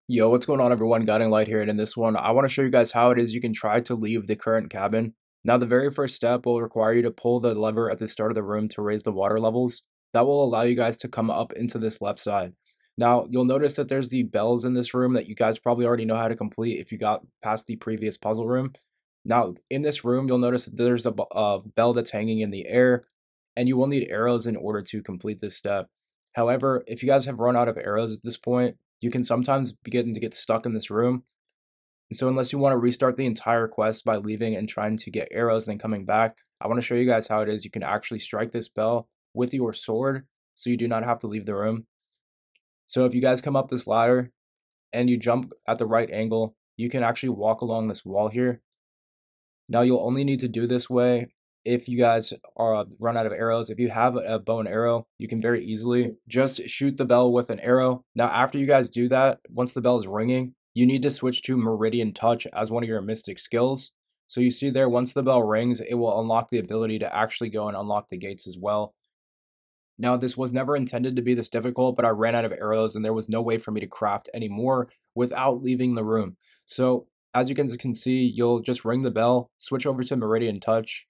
Yo, what's going on everyone? Guiding Light here, and in this one, I want to show you guys how it is you can try to leave the current cabin. Now, the very first step will require you to pull the lever at the start of the room to raise the water levels. That will allow you guys to come up into this left side. Now, you'll notice that there's the bells in this room that you guys probably already know how to complete if you got past the previous puzzle room. Now, in this room, you'll notice that there's a bell that's hanging in the air, and you will need arrows in order to complete this step. However, if you guys have run out of arrows at this point, you can sometimes begin to get stuck in this room. And so unless you want to restart the entire quest by leaving and trying to get arrows and then coming back, I want to show you guys how it is you can actually strike this bell with your sword so you do not have to leave the room. So if you guys come up this ladder and you jump at the right angle, you can actually walk along this wall here. Now you'll only need to do this way if you guys are run out of arrows. If you have a bow and arrow, you can very easily just shoot the bell with an arrow. Now after you guys do that, once the bell is ringing, you need to switch to Meridian Touch as one of your mystic skills. So you see there, once the bell rings, it will unlock the ability to actually go and unlock the gates as well. Now, this was never intended to be this difficult, but I ran out of arrows and there was no way for me to craft any more without leaving the room. So, as you guys can see, you'll just ring the bell, switch over to Meridian Touch,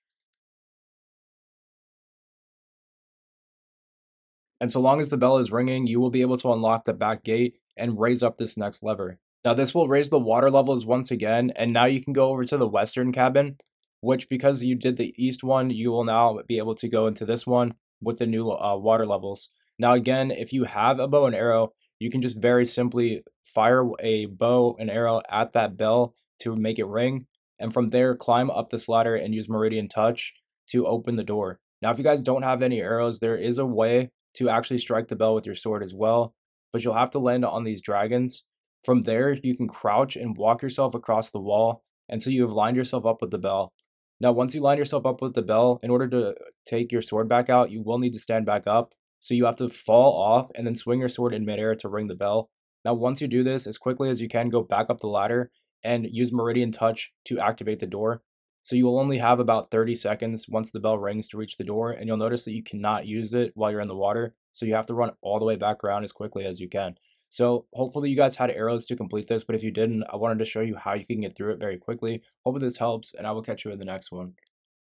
and so long as the bell is ringing, you will be able to unlock the back gate and raise up this next lever. Now, this will raise the water levels once again, and now you can go over to the western cabin, which because you did the east one, you will now be able to go into this one with the new water levels. Now, again, if you have a bow and arrow, you can just very simply fire a bow and arrow at that bell to make it ring, and from there, climb up this ladder and use Meridian Touch to open the door. Now, if you guys don't have any arrows, there is a way to actually strike the bell with your sword as well, but you'll have to land on these dragons. From there, you can crouch and walk yourself across the wall until you have lined yourself up with the bell. Now, once you line yourself up with the bell, in order to take your sword back out, you will need to stand back up. So you have to fall off and then swing your sword in midair to ring the bell. Now, once you do this, as quickly as you can, go back up the ladder and use Meridian Touch to activate the door. So you will only have about 30 seconds once the bell rings to reach the door, and you'll notice that you cannot use it while you're in the water. So you have to run all the way back around as quickly as you can. So hopefully you guys had arrows to complete this, but if you didn't, I wanted to show you how you can get through it very quickly. Hopefully this helps, and I will catch you in the next one.